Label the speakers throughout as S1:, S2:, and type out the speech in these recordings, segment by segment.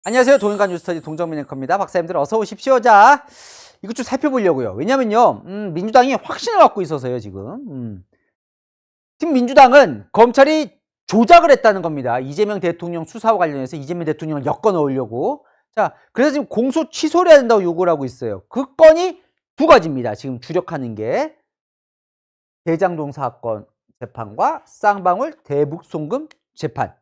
S1: 안녕하세요. 동인간 뉴스터디 동정민 앵커입니다. 박사님들 어서 오십시오. 자, 이것 좀 살펴보려고요. 왜냐면요, 민주당이 확신을 갖고 있어서요, 지금. 지금 민주당은 검찰이 조작을 했다는 겁니다. 이재명 대통령 수사와 관련해서 이재명 대통령을 엮어 넣으려고. 자, 그래서 지금 공소 취소를 해야 된다고 요구를 하고 있어요. 그 건이 두 가지입니다. 지금 주력하는 게 대장동 사건 재판과 쌍방울 대북 송금 재판.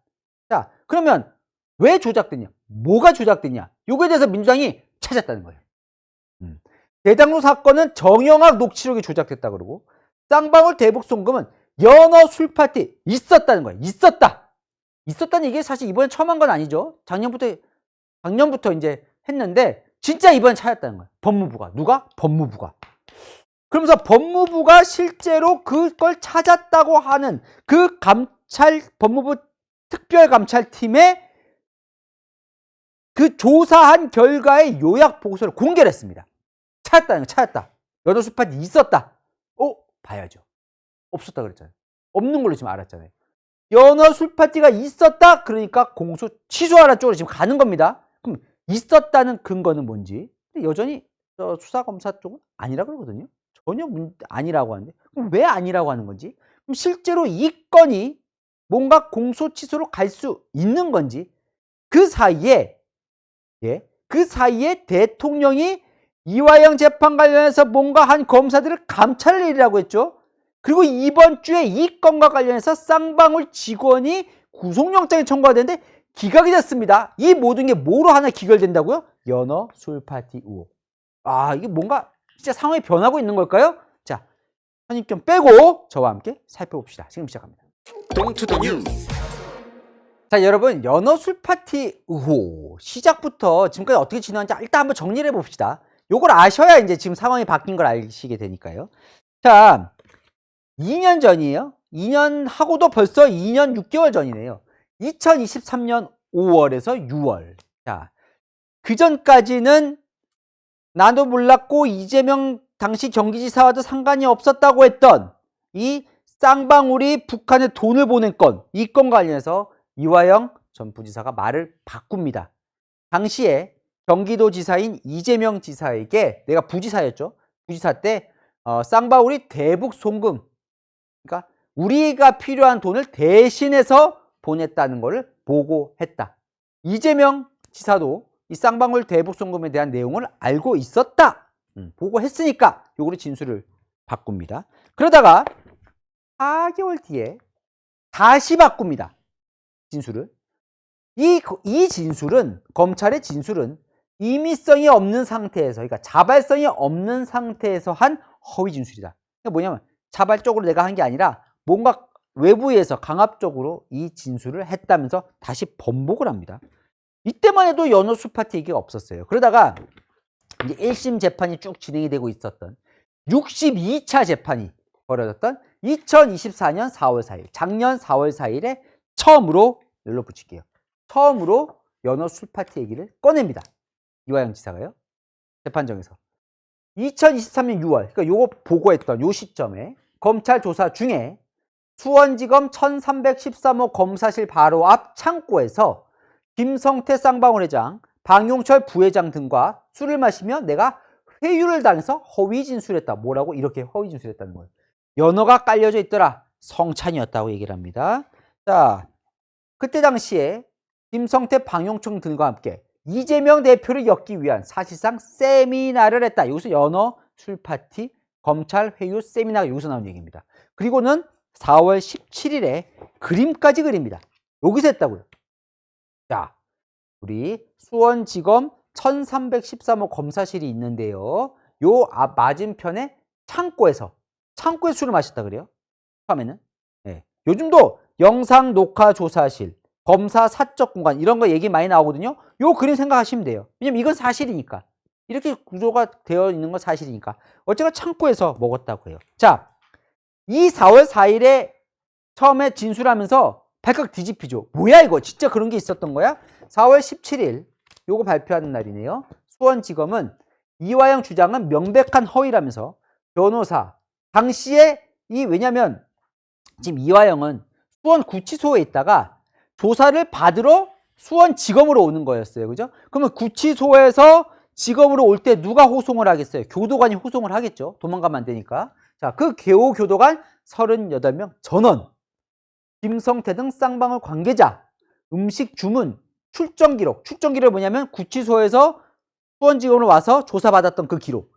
S1: 자, 그러면 왜 조작됐냐? 뭐가 조작됐냐? 요거에 대해서 민주당이 찾았다는 거예요. 대장동 사건은 정영학 녹취록이 조작됐다 그러고, 쌍방울 대북 송금은 연어 술 파티 있었다는 거예요. 있었다는 이게 사실 이번에 처음 한 건 아니죠. 작년부터 이제 했는데 진짜 이번에 찾았다는 거예요. 법무부가. 누가? 법무부가. 그러면서 법무부가 실제로 그걸 찾았다고 하는 그 법무부 특별감찰팀의 그 조사한 결과의 요약 보고서를 공개를 했습니다. 찾았다. 연어 술 파티 있었다. 봐야죠. 없었다 그랬잖아요. 없는 걸로 지금 알았잖아요. 연어 술 파티가 있었다. 그러니까 공소 취소하라는 쪽으로 지금 가는 겁니다. 그럼 있었다는 근거는 뭔지. 근데 여전히 수사검사 쪽은 아니라 그러거든요. 전혀 아니라고 하는데 그럼 왜 아니라고 하는 건지, 그럼 실제로 이 건이 뭔가 공소 취소로 갈 수 있는 건지, 그 사이에 대통령이 이화영 재판 관련해서 뭔가 한 검사들을 감찰을 내리라고 했죠. 그리고 이번 주에 이 건과 관련해서 쌍방울 직원이 구속영장이 청구가 되는데 기각이 됐습니다. 이 모든 게 뭐로 하나 기결된다고요? 연어 술 파티 의혹. 이게 뭔가 진짜 상황이 변하고 있는 걸까요? 자, 선입견 빼고 저와 함께 살펴봅시다. 지금 시작합니다.
S2: 동투더 뉴스.
S1: 자, 여러분, 연어 술 파티 의혹 시작부터 지금까지 어떻게 진행한지 일단 한번 정리를 해봅시다. 요걸 아셔야 이제 지금 상황이 바뀐 걸 아시게 되니까요. 자, 2년 전이에요. 2년 하고도 벌써 2년 6개월 전이네요. 2023년 5월에서 6월. 자, 그 전까지는 나도 몰랐고 이재명 당시 경기지사와도 상관이 없었다고 했던 이 쌍방울이 북한에 돈을 보낸 건, 이 건과 관련해서 이화영 전 부지사가 말을 바꿉니다. 당시에 경기도지사인 이재명 지사에게, 내가 부지사였죠. 부지사 때 쌍방울이 대북 송금, 그러니까 우리가 필요한 돈을 대신해서 보냈다는 것을 보고했다. 이재명 지사도 이 쌍방울 대북 송금에 대한 내용을 알고 있었다. 보고했으니까 요거를 진술을 바꿉니다. 그러다가 4개월 뒤에 다시 바꿉니다. 진술을. 이 진술은, 검찰의 진술은 임의성이 없는 상태에서, 그러니까 자발성이 없는 상태에서 한 허위 진술이다. 그러니까 뭐냐면 자발적으로 내가 한 게 아니라 뭔가 외부에서 강압적으로 이 진술을 했다면서 다시 번복을 합니다. 이때만 해도 연어 술 파티 얘기가 없었어요. 그러다가 이제 1심 재판이 쭉 진행이 되고 있었던 62차 재판이 벌어졌던 2024년 4월 4일, 작년 4월 4일에 처음으로, 열로 붙일게요. 처음으로 연어 술 파티 얘기를 꺼냅니다. 이화영 지사가요. 재판정에서. 2023년 6월, 그러니까 요거 보고했던 요 시점에 검찰 조사 중에 수원지검 1313호 검사실 바로 앞 창고에서 김성태 쌍방울 회장, 방용철 부회장 등과 술을 마시며 내가 회유를 당해서 허위 진술했다. 뭐라고? 이렇게 허위 진술했다는 거예요. 연어가 깔려져 있더라. 성찬이었다고 얘기를 합니다. 자, 그때 당시에 김성태, 방용청 등과 함께 이재명 대표를 엮기 위한 사실상 세미나를 했다. 여기서 연어 술 파티 검찰 회유 세미나가 여기서 나온 얘기입니다. 그리고는 4월 17일에 그림까지 그립니다. 여기서 했다고요. 자, 우리 수원지검 1313호 검사실이 있는데요. 요 맞은편에 창고에서 술을 마셨다 그래요. 처음에는. 네. 요즘도 영상 녹화 조사실, 검사 사적 공간 이런 거 얘기 많이 나오거든요. 요 그림 생각하시면 돼요. 왜냐면 이건 사실이니까. 이렇게 구조가 되어 있는 건 사실이니까. 어쨌든 창고에서 먹었다고 해요. 자, 이 4월 4일에 처음에 진술하면서 발칵 뒤집히죠. 뭐야 이거? 진짜 그런 게 있었던 거야? 4월 17일 요거 발표하는 날이네요. 수원지검은 이화영 주장은 명백한 허위라면서 변호사 당시에 왜냐면 지금 이화영은 수원구치소에 있다가 조사를 받으러 수원지검으로 오는 거였어요. 그죠? 그러면 구치소에서 지검으로 올 때 누가 호송을 하겠어요? 교도관이 호송을 하겠죠. 도망가면 안 되니까. 자, 그 교도관 38명 전원, 김성태 등 쌍방울 관계자, 음식 주문, 출정 기록. 출정 기록이 뭐냐면 구치소에서 수원지검으로 와서 조사받았던 그 기록.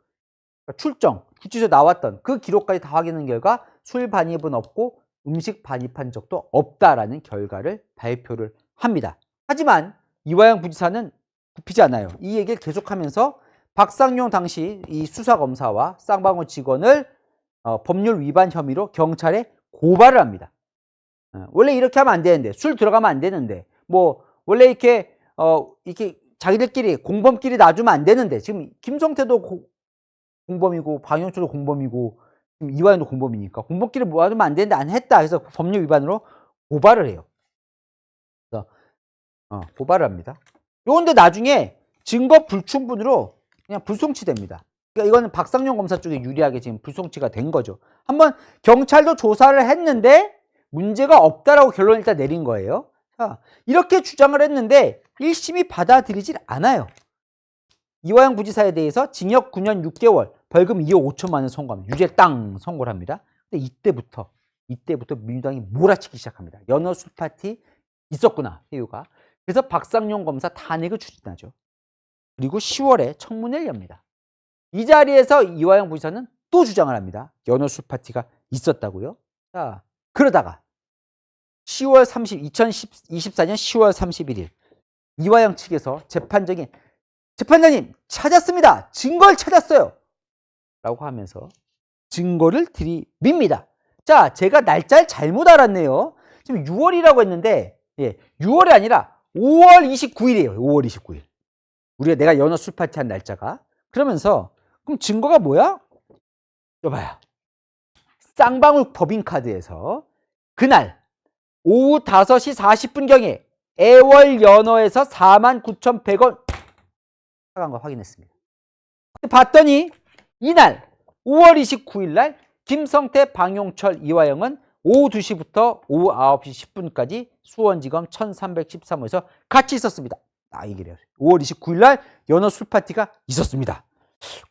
S1: 그러니까 출정, 구치소에 나왔던 그 기록까지 다 확인한 결과 술 반입은 없고 음식 반입한 적도 없다라는 결과를 발표를 합니다. 하지만 이화영 부지사는 굽히지 않아요. 이 얘기를 계속하면서 박상용 당시 이 수사검사와 쌍방울 직원을 법률 위반 혐의로 경찰에 고발을 합니다. 원래 이렇게 하면 안 되는데, 술 들어가면 안 되는데, 뭐 원래 이렇게 자기들끼리 공범끼리 놔주면 안 되는데, 지금 김성태도 공범이고 방영철도 공범이고 지금 이화영도 공범이니까 공범끼리 놔주면 안 되는데 안 했다 해서 법률 위반으로 고발을 해요. 그래서 고발을 합니다. 요런데 나중에 증거 불충분으로 그냥 불송치됩니다. 그러니까 이거는 박상용 검사 쪽에 유리하게 지금 불송치가 된 거죠. 한번 경찰도 조사를 했는데 문제가 없다라고 결론을 일단 내린 거예요. 자, 이렇게 주장을 했는데 1심이 받아들이질 않아요. 이화영 부지사에 대해서 징역 9년 6개월, 벌금 2억 5천만 원 선고합니다. 유죄 땅 선고를 합니다. 근데 이때부터 민주당이 몰아치기 시작합니다. 연어 술 파티 있었구나, 회유가. 그래서 박상용 검사 탄핵을 추진하죠. 그리고 10월에 청문회를 엽니다. 이 자리에서 이화영 부지사는 또 주장을 합니다. 연어 술 파티가 있었다고요. 자, 그러다가 2024년 10월 31일 이화영 측에서 재판장님 찾았습니다. 증거를 찾았어요. 라고 하면서 증거를 들이밉니다. 자, 제가 날짜를 잘못 알았네요. 지금 6월이라고 했는데 6월이 아니라 5월 29일이에요. 5월 29일. 내가 연어 술 파티 한 날짜가. 그러면서 그럼 증거가 뭐야? 여봐요. 쌍방울 법인카드에서 그날 오후 5시 40분경에 애월 연어에서 49,100원 사간 거 확인했습니다. 봤더니 이날 5월 29일 날 김성태, 방용철, 이화영은 오후 2시부터 오후 9시 10분까지 수원지검 1313호에서 같이 있었습니다. 얘기를 해요. 5월 29일 날 연어 술 파티가 있었습니다.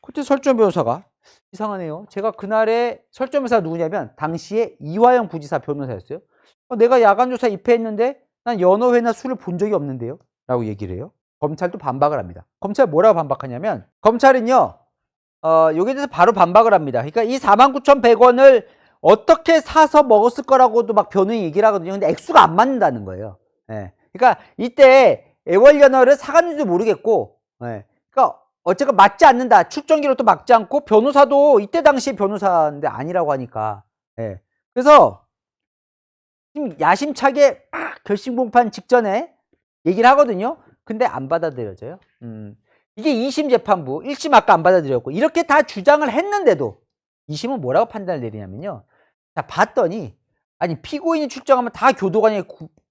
S1: 그때 설정 변호사가 이상하네요. 제가 그날에 설정 변호사가 누구냐면 당시에 이화영 부지사 변호사였어요. 내가 야간조사 입회했는데 난 연어회나 술을 본 적이 없는데요. 라고 얘기를 해요. 검찰도 반박을 합니다. 검찰이 뭐라고 반박하냐면 검찰은요. 여기에 대해서 바로 반박을 합니다. 그러니까 이 49,100원을 어떻게 사서 먹었을 거라고도 막 변호인이 얘기를 하거든요. 근데 액수가 안 맞는다는 거예요. 그러니까 이때 애월연어를 사갔는지도 모르겠고, 그러니까 어쨌건 맞지 않는다. 출정 기록도 맞지 않고 변호사도 이때 당시에 변호사인데 아니라고 하니까. 그래서 지금 야심차게 막 결심 공판 직전에 얘기를 하거든요. 근데 안 받아들여져요. 이게 2심 재판부, 1심 아까 안 받아들였고 이렇게 다 주장을 했는데도 2심은 뭐라고 판단을 내리냐면요. 자, 봤더니 아니 피고인이 출정하면 다 교도관이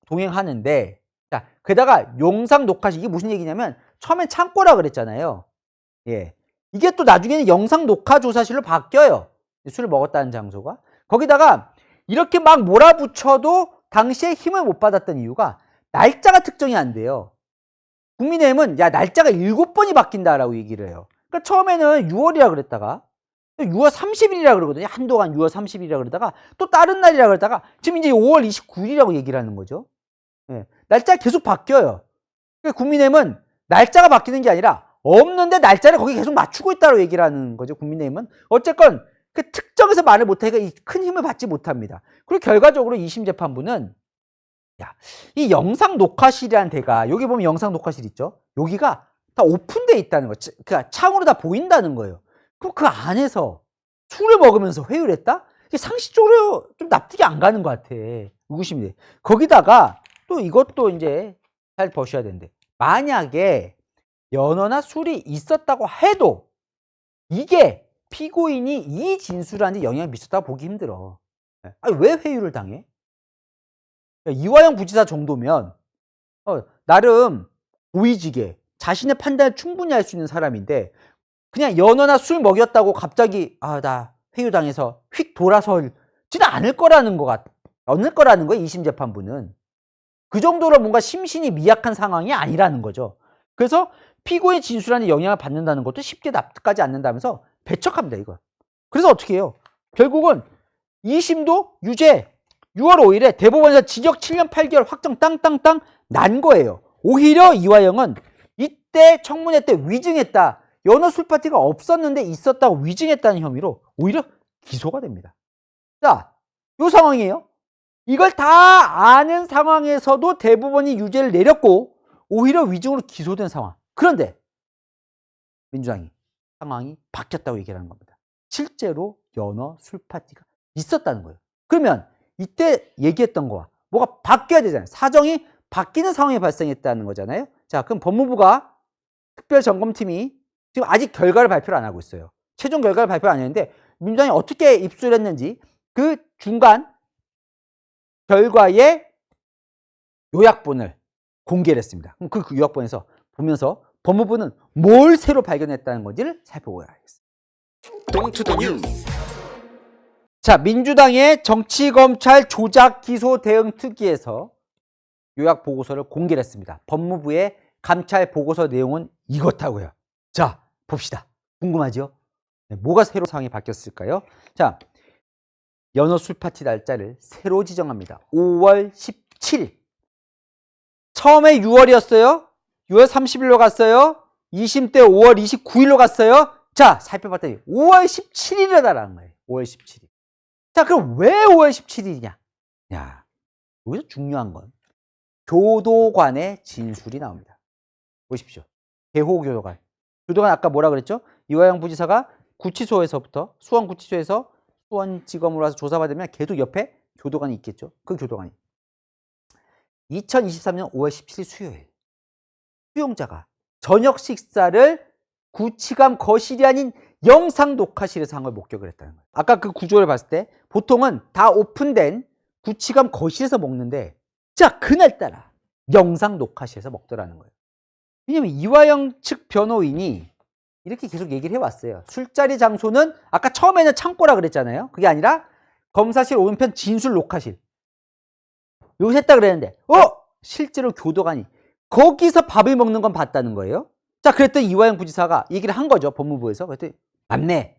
S1: 동행하는데 자, 게다가 영상 녹화시 이게 무슨 얘기냐면 처음엔 창고라 그랬잖아요. 이게 또 나중에는 영상 녹화 조사실로 바뀌어요. 술을 먹었다는 장소가. 거기다가 이렇게 막 몰아붙여도 당시에 힘을 못 받았던 이유가 날짜가 특정이 안 돼요. 국민의힘은 날짜가 7번이 바뀐다라고 얘기를 해요. 그러니까 처음에는 6월이라 그랬다가 6월 30일이라 그러거든요. 한동안 6월 30일이라 그러다가 또 다른 날이라 그러다가 지금 이제 5월 29일이라고 얘기를 하는 거죠. 날짜가 계속 바뀌어요. 그러니까 국민의힘은 날짜가 바뀌는 게 아니라 없는데 날짜를 거기 계속 맞추고 있다고 얘기를 하는 거죠. 국민의힘은. 어쨌건 그 특정해서 말을 못하니까 이 큰 힘을 받지 못합니다. 그리고 결과적으로 2심 재판부는 이 영상 녹화실이라는 데가 여기 보면 영상 녹화실 있죠. 여기가 다 오픈되어 있다는 거. 그러니까 창으로 다 보인다는 거예요. 그럼 그 안에서 술을 먹으면서 회유를 했다? 이게 상식적으로 좀 납득이 안 가는 것 같아. 의구심이 돼. 거기다가 또 이것도 이제 잘 보셔야 되는데 만약에 연어나 술이 있었다고 해도 이게 피고인이 이 진술하는 데 영향을 미쳤다고 보기 힘들어. 아니, 왜 회유를 당해? 이화영 부지사 정도면 나름 고위직에 자신의 판단을 충분히 할 수 있는 사람인데 그냥 연어나 술 먹였다고 갑자기 나 회유당해서 휙 돌아서지는 않을 거라는 거예요. 2심 재판부는. 그 정도로 뭔가 심신이 미약한 상황이 아니라는 거죠. 그래서 피고인 진술안에 영향을 받는다는 것도 쉽게 납득하지 않는다면서 배척합니다, 이거. 그래서 어떻게 해요? 결국은 2심도 유죄, 6월 5일에 대법원에서 징역 7년 8개월 확정 땅땅땅 난 거예요. 오히려 이화영은 이때 청문회 때 위증했다. 연어 술파티가 없었는데 있었다고 위증했다는 혐의로 오히려 기소가 됩니다. 자, 요 상황이에요. 이걸 다 아는 상황에서도 대법원이 유죄를 내렸고 오히려 위증으로 기소된 상황. 그런데 민주당이 상황이 바뀌었다고 얘기를 하는 겁니다. 실제로 연어 술파티가 있었다는 거예요. 그러면 이때 얘기했던 거와 뭐가 바뀌어야 되잖아요. 사정이 바뀌는 상황이 발생했다는 거잖아요. 자, 그럼 법무부가 특별점검팀이 지금 아직 결과를 발표를 안 하고 있어요. 최종 결과를 발표 안 했는데 민주당이 어떻게 입수를 했는지 그 중간 결과의 요약본을 공개를 했습니다. 그럼 그 요약본에서 보면서 법무부는 뭘 새로 발견했다는 건지를 살펴보아야 하겠습니다.
S2: 동투더 뉴스.
S1: 자, 민주당의 정치검찰 조작 기소 대응 특위에서 요약 보고서를 공개를 했습니다. 법무부의 감찰 보고서 내용은 이렇다고요. 자, 봅시다. 궁금하죠? 네, 뭐가 새로 상황이 바뀌었을까요? 자, 연어 술파티 날짜를 새로 지정합니다. 5월 17일. 처음에 6월이었어요. 6월 30일로 갔어요. 2심 때 5월 29일로 갔어요. 자, 살펴봤더니 5월 17일이라는 거예요. 5월 17일. 자, 그럼 왜 5월 17일이냐? 야, 여기서 중요한 건 교도관의 진술이 나옵니다. 보십시오. 대호교도관. 교도관 아까 뭐라 그랬죠? 이화영 부지사가 구치소에서부터 수원구치소에서 수원지검으로 와서 조사받으면 계속 옆에 교도관이 있겠죠. 그 교도관이 2023년 5월 17일 수요일 수용자가 저녁 식사를 구치감 거실이 아닌 영상 녹화실에서 한 걸 목격을 했다는 거예요. 아까 그 구조를 봤을 때 보통은 다 오픈된 구치감 거실에서 먹는데 자, 그날따라 영상 녹화실에서 먹더라는 거예요. 왜냐면 이화영 측 변호인이 이렇게 계속 얘기를 해왔어요. 술자리 장소는 아까 처음에는 창고라 그랬잖아요. 그게 아니라 검사실 오른편 진술 녹화실. 여기서 했다 그랬는데 실제로 교도관이 거기서 밥을 먹는 건 봤다는 거예요. 자, 그랬더니 이화영 부지사가 얘기를 한 거죠. 법무부에서. 그랬더니 맞네.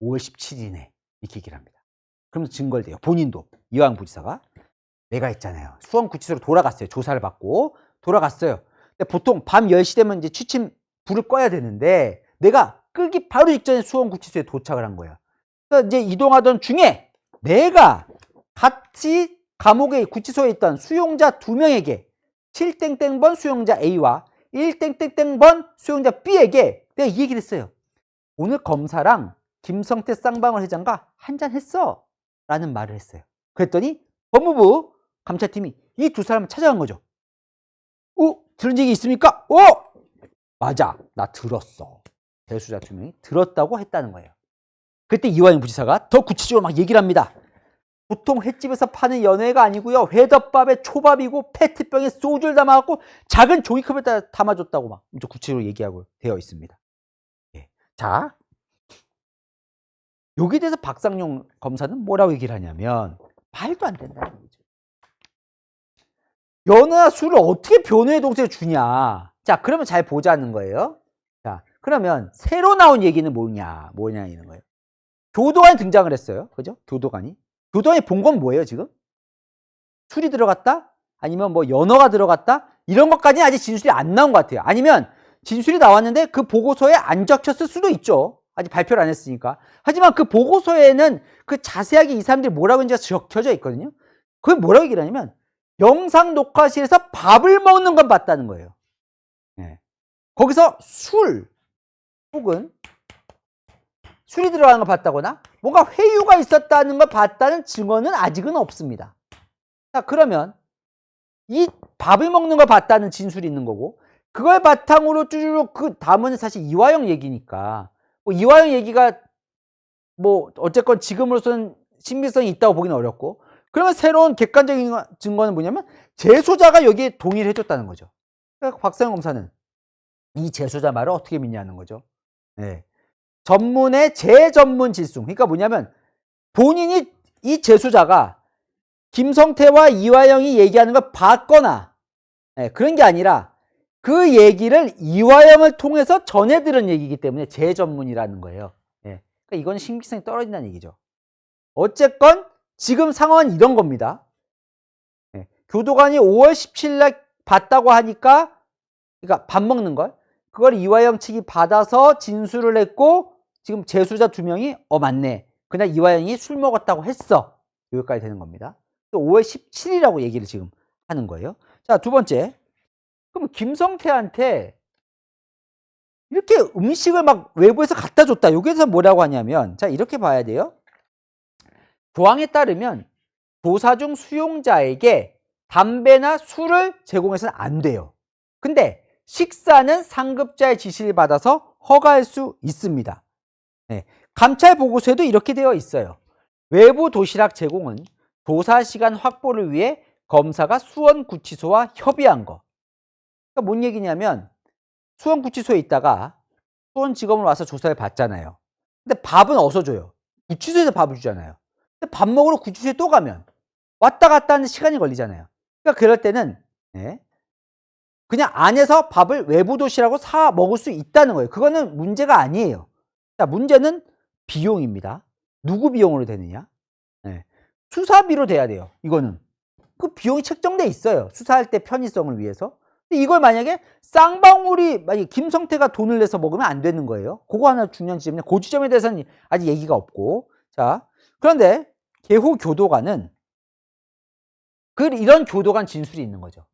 S1: 5월 17일이네. 이렇게 얘기를 합니다. 그러면서 증거를 대요. 본인도 이화영 부지사가 내가 있잖아요. 수원구치소로 돌아갔어요. 조사를 받고 돌아갔어요. 근데 보통 밤 10시 되면 이제 취침 불을 꺼야 되는데 내가 끄기 바로 직전에 수원구치소에 도착을 한 거예요. 그래서 이제 이동하던 중에 내가 같이 감옥에 구치소에 있던 수용자 2명에게 7땡땡번 수용자 A와 1땡땡땡번 수용자 B에게 내가 이 얘기를 했어요. 오늘 검사랑 김성태 쌍방울 회장과 한잔 했어 라는 말을 했어요. 그랬더니 법무부 감찰팀이 이 두 사람을 찾아간 거죠. 들은 적이 있습니까? 맞아, 나 들었어. 대수자 2명이 들었다고 했다는 거예요. 그때 이화영 부지사가 더 구체적으로 막 얘기를 합니다. 보통 횟집에서 파는 연어회가 아니고요. 회덮밥에 초밥이고 페트병에 소주를 담아갖고 작은 종이컵에다 담아줬다고 막 구체적으로 얘기하고 되어 있습니다. 예. 자, 여기에 대해서 박상용 검사는 뭐라고 얘기를 하냐면 말도 안 된다는 거죠. 연어나 술을 어떻게 변호의 동생에 주냐. 자, 그러면 잘 보자는 거예요. 자, 그러면 새로 나온 얘기는 뭐냐 이런 거예요. 교도관이 등장을 했어요. 그죠? 교도관이 본 건 뭐예요, 지금? 술이 들어갔다? 아니면 뭐 연어가 들어갔다? 이런 것까지는 아직 진술이 안 나온 것 같아요. 아니면 진술이 나왔는데 그 보고서에 안 적혔을 수도 있죠. 아직 발표를 안 했으니까. 하지만 그 보고서에는 그 자세하게 이 사람들이 뭐라고 했는지가 적혀져 있거든요. 그게 뭐라고 얘기를 하냐면 영상 녹화실에서 밥을 먹는 건 봤다는 거예요. 네. 거기서 술 혹은 술이 들어가는 걸 봤다거나 뭔가 회유가 있었다는 걸 봤다는 증언은 아직은 없습니다. 자, 그러면 이 밥을 먹는 걸 봤다는 진술이 있는 거고 그걸 바탕으로 쭈쭈쭈 그 다음은 사실 이화영 얘기니까 뭐 이화영 얘기가 뭐 어쨌건 지금으로서는 신빙성이 있다고 보기는 어렵고 그러면 새로운 객관적인 증거는 뭐냐면 재소자가 여기에 동의를 해줬다는 거죠. 그러니까 박상용 검사는 이 재소자 말을 어떻게 믿냐는 거죠. 네. 전문의 재전문 질송. 그러니까 뭐냐면 본인이 이 재소자가 김성태와 이화영이 얘기하는 걸 봤거나 그런 게 아니라 그 얘기를 이화영을 통해서 전해 들은 얘기이기 때문에 제 전문이라는 거예요. 그러니까 이건 신빙성이 떨어진다는 얘기죠. 어쨌건 지금 상황은 이런 겁니다. 교도관이 5월 17일 날 봤다고 하니까, 그러니까 밥 먹는 걸, 그걸 이화영 측이 받아서 진술을 했고, 지금 재수자 2명이 맞네, 그냥 이화영이 술 먹었다고 했어, 여기까지 되는 겁니다. 또 5월 17일이라고 얘기를 지금 하는 거예요. 자, 두 번째, 그럼 김성태한테 이렇게 음식을 막 외부에서 갖다 줬다, 여기에서 뭐라고 하냐면, 자, 이렇게 봐야 돼요. 조항에 따르면 조사 중 수용자에게 담배나 술을 제공해서는 안 돼요. 근데 식사는 상급자의 지시를 받아서 허가할 수 있습니다. 감찰 보고서에도 이렇게 되어 있어요. 외부 도시락 제공은 조사 시간 확보를 위해 검사가 수원구치소와 협의한 거. 그러니까 뭔 얘기냐면, 수원구치소에 있다가 수원지검으로 와서 조사를 받잖아요. 근데 밥은 어디서 줘요? 구치소에서 밥을 주잖아요. 근데 밥 먹으러 구치소에 또 가면 왔다 갔다 하는 시간이 걸리잖아요. 그러니까 그럴 때는 그냥 안에서 밥을 외부 도시락으로 사 먹을 수 있다는 거예요. 그거는 문제가 아니에요. 자, 문제는 비용입니다. 누구 비용으로 되느냐? 수사비로 돼야 돼요. 이거는 그 비용이 책정돼 있어요. 수사할 때 편의성을 위해서. 근데 이걸 만약에 쌍방울이, 만약에 김성태가 돈을 내서 먹으면 안 되는 거예요. 그거 하나 중요한 지점인데, 그 지점에 대해서는 아직 얘기가 없고. 자, 그런데 개호 교도관은 이런 교도관 진술이 있는 거죠.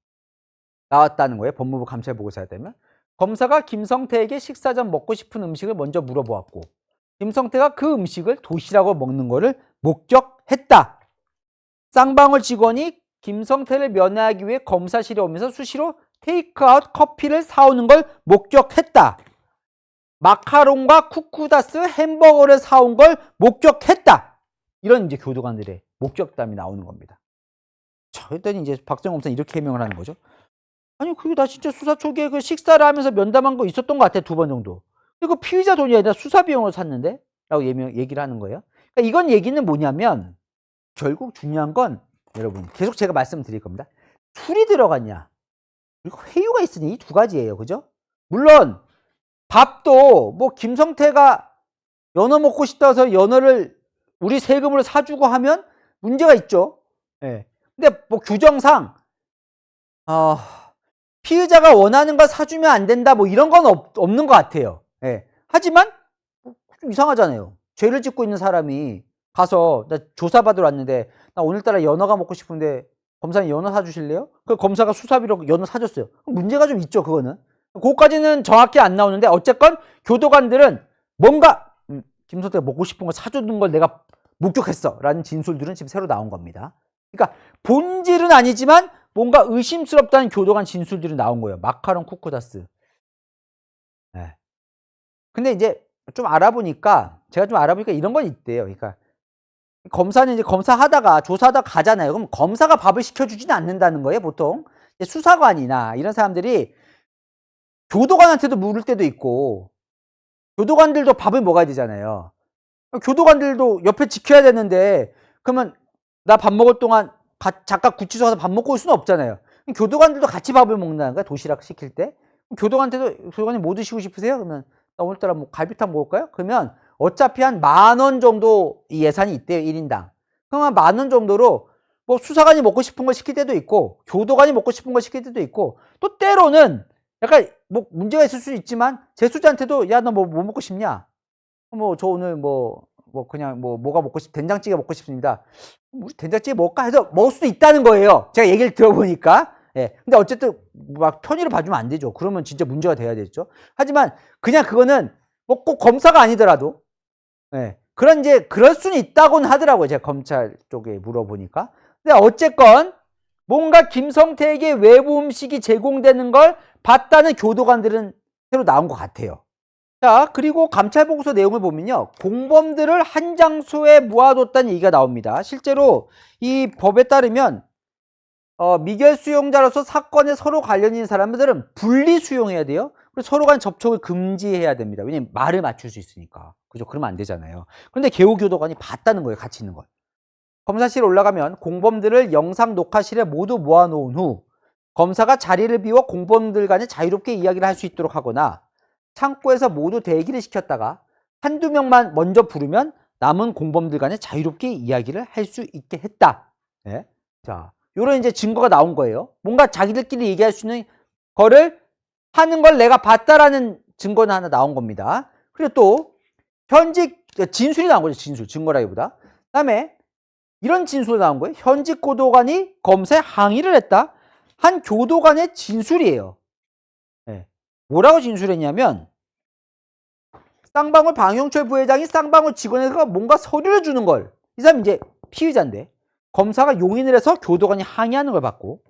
S1: 나왔다는 거예요. 법무부 감찰 보고서에 따르면. 검사가 김성태에게 식사 전 먹고 싶은 음식을 먼저 물어보았고, 김성태가 그 음식을 도시락으로 먹는 거를 목격했다. 쌍방울 직원이 김성태를 면회하기 위해 검사실에 오면서 수시로 테이크아웃 커피를 사오는 걸 목격했다. 마카롱과 쿠쿠다스 햄버거를 사온 걸 목격했다. 이런 이제 교도관들의 목격담이 나오는 겁니다. 자, 일단 이제 박정호 검사는 이렇게 해명을 하는 거죠. 아니, 그게 나 진짜 수사 초기에 그 식사를 하면서 면담한 거 있었던 것 같아, 2번 정도. 이거 피의자 돈이 아니라 수사 비용으로 샀는데? 라고 얘기를 하는 거예요. 그러니까 이건 얘기는 뭐냐면, 결국 중요한 건, 여러분, 계속 제가 말씀드릴 겁니다. 술이 들어갔냐, 그리고 회유가 있으니 이 두 가지예요. 그죠? 물론, 밥도 뭐 김성태가 연어 먹고 싶다 해서 연어를 우리 세금으로 사주고 하면 문제가 있죠. 근데 뭐 규정상, 피의자가 원하는 걸 사주면 안 된다, 뭐 이런 건 없는 것 같아요. 하지만 좀 이상하잖아요. 죄를 짓고 있는 사람이 가서, 나 조사받으러 왔는데 나 오늘따라 연어가 먹고 싶은데 검사님 연어 사주실래요? 그 검사가 수사비로 연어 사줬어요. 문제가 좀 있죠. 그거는. 그거까지는 정확히 안 나오는데, 어쨌건 교도관들은 뭔가 김성태가 먹고 싶은 거 사주는 걸 내가 목격했어 라는 진술들은 지금 새로 나온 겁니다. 그러니까 본질은 아니지만 뭔가 의심스럽다는 교도관 진술들이 나온 거예요. 마카롱, 쿠쿠다스. 근데 이제 제가 좀 알아보니까 이런 건 있대요. 그러니까 검사는 이제 검사하다가 조사하다가 가잖아요. 그럼 검사가 밥을 시켜주지는 않는다는 거예요, 보통. 수사관이나 이런 사람들이 교도관한테도 물을 때도 있고, 교도관들도 밥을 먹어야 되잖아요. 교도관들도 옆에 지켜야 되는데, 그러면 나 밥 먹을 동안 잠깐 구치소 가서 밥 먹고 올 수는 없잖아요. 교도관들도 같이 밥을 먹는다는 거야, 도시락 시킬 때. 교도관님 뭐 드시고 싶으세요? 그러면 나 오늘따라 뭐 갈비탕 먹을까요? 그러면 어차피 한 10,000원 정도 이 예산이 있대요, 1인당. 그러면 10,000원 정도로 뭐 수사관이 먹고 싶은 거 시킬 때도 있고, 교도관이 먹고 싶은 거 시킬 때도 있고, 또 때로는 약간 뭐 문제가 있을 수 있지만 재수자한테도, 야, 너 뭐 먹고 싶냐? 뭐 저 오늘 그냥 뭐가 먹고 된장찌개 먹고 싶습니다. 우리 된장찌개 먹을까 해서 먹을 수도 있다는 거예요. 제가 얘기를 들어보니까. 근데 어쨌든 막 편의를 봐주면 안 되죠. 그러면 진짜 문제가 돼야 되죠. 하지만 그냥 그거는 뭐 꼭 검사가 아니더라도, 그럴 수는 있다고는 하더라고요. 제가 검찰 쪽에 물어보니까. 근데 어쨌건 뭔가 김성태에게 외부 음식이 제공되는 걸 봤다는 교도관들은 새로 나온 것 같아요. 자, 그리고 감찰 보고서 내용을 보면요, 공범들을 한 장소에 모아뒀다는 얘기가 나옵니다. 실제로 이 법에 따르면 미결 수용자로서 사건에 서로 관련 있는 사람들은 분리 수용해야 돼요. 그리고 서로 간 접촉을 금지해야 됩니다. 왜냐면 말을 맞출 수 있으니까. 그죠? 그러면 안 되잖아요. 그런데 개호 교도관이 봤다는 거예요, 같이 있는 걸. 검사실 올라가면 공범들을 영상 녹화실에 모두 모아놓은 후 검사가 자리를 비워 공범들 간에 자유롭게 이야기를 할 수 있도록 하거나 창고에서 모두 대기를 시켰다가 한두 명만 먼저 부르면 남은 공범들 간에 자유롭게 이야기를 할 수 있게 했다. 네. 자, 요런 이제 증거가 나온 거예요. 뭔가 자기들끼리 얘기할 수 있는 거를 하는 걸 내가 봤다라는 증거는 하나 나온 겁니다. 그리고 또 현직 진술이 나온 거죠. 진술, 증거라기보다. 그다음에 이런 진술이 나온 거예요. 현직 교도관이 검사에 항의를 했다. 한 교도관의 진술이에요. 네. 뭐라고 진술했냐면 쌍방울 방용철 부회장이 쌍방울 직원에게 뭔가 서류를 주는 걸, 이 사람이 이제 피의자인데 검사가 용인을 해서 교도관이 항의하는 걸 받고,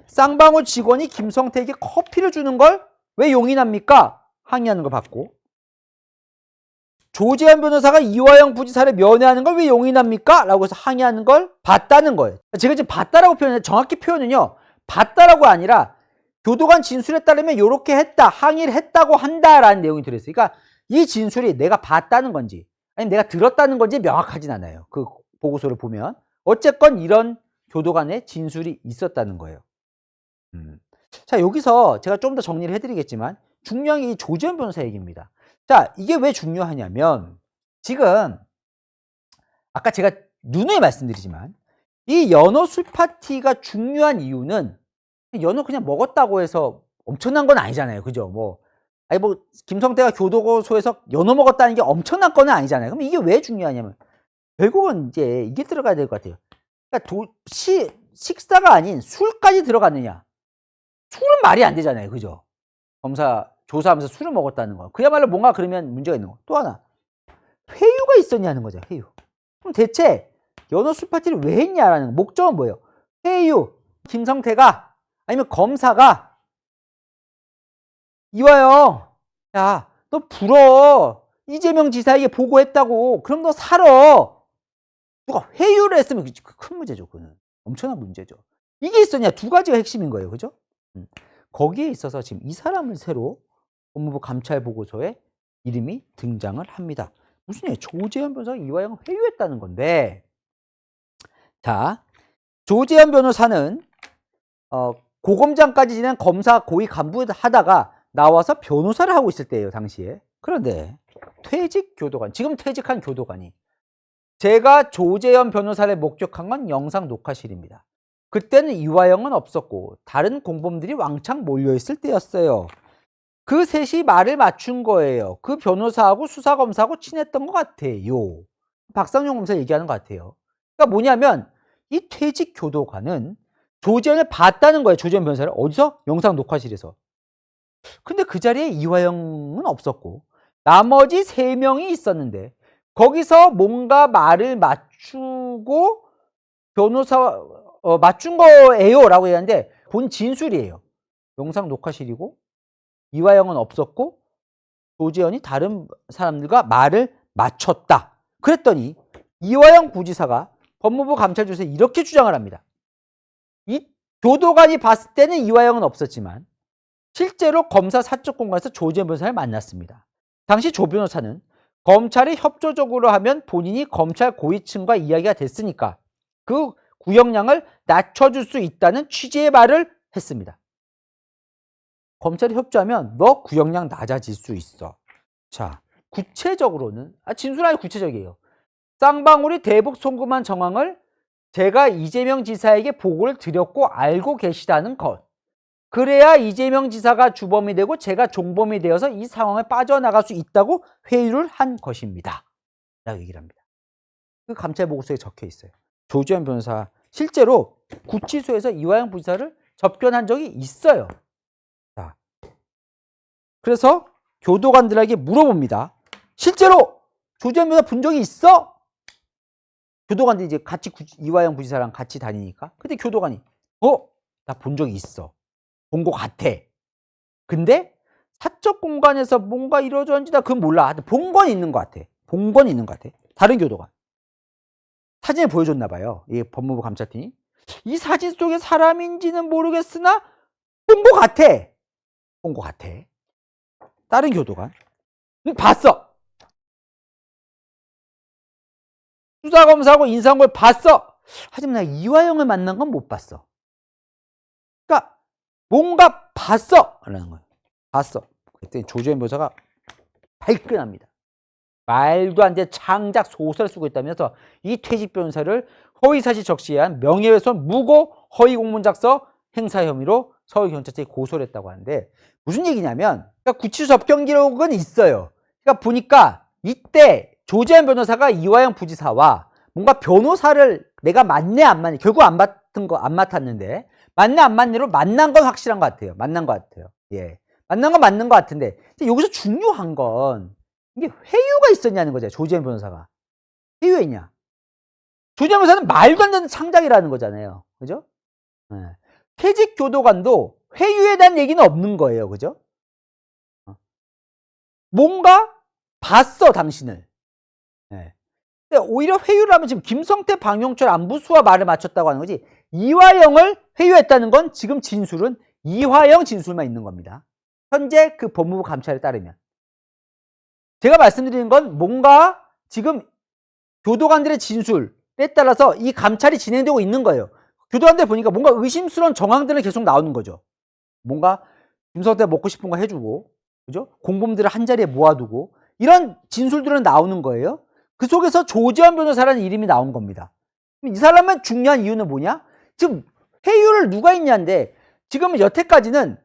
S1: 쌍방울 직원이 김성태에게 커피를 주는 걸 왜 용인합니까? 항의하는 걸 받고, 조재현 변호사가 이화영 부지사를 면회하는 걸 왜 용인합니까? 라고 해서 항의하는 걸 봤다는 거예요. 제가 지금 봤다라고 표현해, 정확히 표현은요, 봤다라고 아니라 교도관 진술에 따르면 이렇게 했다, 항의를 했다고 한다라는 내용이 들어있어요. 그러니까 이 진술이 내가 봤다는 건지 아니면 내가 들었다는 건지 명확하진 않아요. 그 보고서를 보면 어쨌건 이런 교도관의 진술이 있었다는 거예요. 자, 여기서 제가 좀 더 정리를 해드리겠지만 중요한 게 이 조재현 변호사 얘기입니다. 자, 이게 왜 중요하냐면 지금 아까 제가 누누이 말씀드리지만 이 연어 술 파티가 중요한 이유는 연어 그냥 먹었다고 해서 엄청난 건 아니잖아요. 그죠? 아니 김성태가 교도소에서 연어 먹었다는 게 엄청난 건은 아니잖아요. 그럼 이게 왜 중요하냐면 결국은 이제 이게 들어가야 될 것 같아요. 그러니까 식사가 아닌 술까지 들어갔느냐? 술은 말이 안 되잖아요. 그죠? 검사 조사하면서 술을 먹었다는 거. 그야말로 뭔가 그러면 문제가 있는 거. 또 하나. 회유가 있었냐는 거죠. 회유. 그럼 대체 연어 술 파티를 왜 했냐라는 목적은 뭐예요? 회유. 김성태가 아니면 검사가 이화영, 야, 너 불어. 이재명 지사에게 보고했다고. 그럼 너 살아. 누가 회유를 했으면 큰 문제죠. 그거는. 엄청난 문제죠. 이게 있었냐? 두 가지가 핵심인 거예요. 그죠? 거기에 있어서 지금 이 사람을 새로 법무부 감찰 보고서에 이름이 등장을 합니다. 무슨 얘기예요? 조재현 변호사가 이화영을 회유했다는 건데, 자, 조재현 변호사는 고검장까지 지낸 검사 고위 간부 하다가 나와서 변호사를 하고 있을 때예요, 당시에. 그런데 퇴직 교도관, 지금 퇴직한 교도관이 제가 조재현 변호사를 목격한 건 영상 녹화실입니다. 그때는 이화영은 없었고 다른 공범들이 왕창 몰려있을 때였어요. 그 셋이 말을 맞춘 거예요. 그 변호사하고 수사검사하고 친했던 것 같아요. 박상용 검사 얘기하는 것 같아요. 그러니까 뭐냐면 이 퇴직 교도관은 조재현을 봤다는 거예요. 조재현 변호사를. 어디서? 영상 녹화실에서. 근데 그 자리에 이화영은 없었고 나머지 3명이 있었는데 거기서 뭔가 말을 맞추고 변호사 맞춘 거예요 라고 얘기하는데 본 진술이에요. 영상 녹화실이고 이화영은 없었고 조재현이 다른 사람들과 말을 맞췄다. 그랬더니 이화영 부지사가 법무부 감찰조사에 이렇게 주장을 합니다. 이 교도관이 봤을 때는 이화영은 없었지만 실제로 검사 사적 공간에서 조재현 변호사를 만났습니다. 당시 조 변호사는 검찰이 협조적으로 하면 본인이 검찰 고위층과 이야기가 됐으니까 그 구형량을 낮춰줄 수 있다는 취지의 말을 했습니다. 검찰이 협조하면 너 구형량 낮아질 수 있어. 자, 구체적으로는 진술 아주 구체적이에요. 쌍방울이 대북 송금한 정황을 제가 이재명 지사에게 보고를 드렸고 알고 계시다는 것. 그래야 이재명 지사가 주범이 되고 제가 종범이 되어서 이 상황에 빠져나갈 수 있다고 회유를 한 것입니다. 라고 얘기를 합니다. 그 감찰 보고서에 적혀 있어요. 조재현 변호사 실제로 구치소에서 이화영 부지사를 접견한 적이 있어요. 자, 그래서 교도관들에게 물어봅니다. 실제로 조재현 변호사 본 적이 있어? 교도관들이 이제 같이 이화영 부지사랑 같이 다니니까. 근데 교도관이 나 본 적이 있어. 본 것 같아. 근데 사적 공간에서 뭔가 이루어졌는지 나 그건 몰라. 본 건 있는 것 같아. 본 건 있는 것 같아. 다른 교도관. 사진을 보여줬나 봐요. 이 법무부 감찰팀이. 이 사진 속에 사람인지는 모르겠으나 본 것 같아. 본 것 같아. 다른 교도관. 봤어. 수사검사하고 인사한 걸 봤어. 하지만 내가 이화영을 만난 건 못 봤어. 그러니까 뭔가 봤어! 라는 거예요. 봤어. 그랬더니 조재현 변호사가 발끈합니다. 말도 안 되는 창작 소설을 쓰고 있다면서 이 퇴직 변호사를 허위사실 적시에 한 명예훼손, 무고, 허위공문 작성, 행사 혐의로 서울경찰청에 고소를 했다고 하는데 무슨 얘기냐면 그러니까 구치소 접견 기록은 있어요. 그러니까 보니까 이때 조재현 변호사가 이화영 부지사와 뭔가 변호사를 내가 맞네 안 맞네 결국 안 맡았는데 맞네 안 맞네로 만난 건 확실한 것 같아요. 만난 것 같아요. 예, 만난 건 맞는 것 같은데 여기서 중요한 건 이게 회유가 있었냐는 거죠. 조재현 변호사가 회유했냐? 조재현 변호사는 말도 안 되는 창작이라는 거잖아요. 그죠? 예. 퇴직 교도관도 회유에 대한 얘기는 없는 거예요. 그죠? 뭔가 봤어 당신을. 예. 근데 오히려 회유를 하면 지금 김성태, 방용철, 안부수와 말을 맞췄다고 하는 거지 이화영을 회유했다는 건 지금 진술은 이화영 진술만 있는 겁니다. 현재 그 법무부 감찰에 따르면. 제가 말씀드리는 건 뭔가 지금 교도관들의 진술에 따라서 이 감찰이 진행되고 있는 거예요. 교도관들 보니까 뭔가 의심스러운 정황들은 계속 나오는 거죠. 뭔가 김성태가 먹고 싶은 거 해주고, 그죠? 공범들을 한 자리에 모아두고 이런 진술들은 나오는 거예요. 그 속에서 조재현 변호사라는 이름이 나온 겁니다. 이 사람은 중요한 이유는 뭐냐? 지금 회유를 누가 했냐인데 지금 여태까지는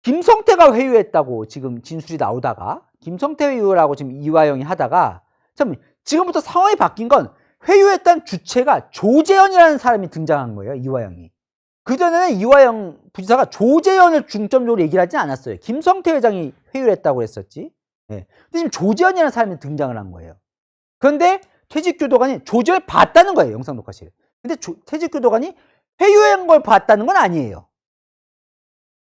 S1: 김성태가 회유했다고 지금 진술이 나오다가 김성태 회유라고 지금 이화영이 하다가 참 지금부터 상황이 바뀐 건 회유했던 주체가 조재현이라는 사람이 등장한 거예요. 이화영이. 그전에는 이화영 부지사가 조재현을 중점적으로 얘기를 하진 않았어요. 김성태 회장이 회유를 했다고 했었지. 네. 근데 지금 조재현이라는 사람이 등장을 한 거예요. 그런데 퇴직교도관이 조재현을 봤다는 거예요. 영상 녹화실에. 근데 퇴직교도관이 회유한 걸 봤다는 건 아니에요.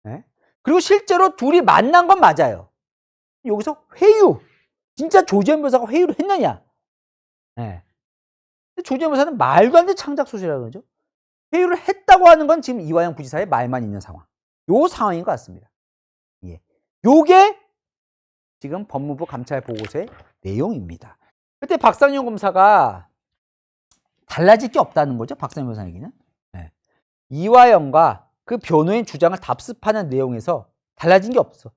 S1: 네. 그리고 실제로 둘이 만난 건 맞아요. 여기서 회유. 진짜 조재현 변호사가 회유를 했느냐? 네. 조재현 변호사는 말도 안 되는 창작 소설이라고 그러죠. 회유를 했다고 하는 건 지금 이화영 부지사의 말만 있는 상황. 요 상황인 것 같습니다. 예. 요게 지금 법무부 감찰 보고서의 내용입니다. 그때 박상용 검사가 달라질 게 없다는 거죠. 박상용 검사 얘기는. 네. 이화영과 그 변호인 주장을 답습하는 내용에서 달라진 게 없어.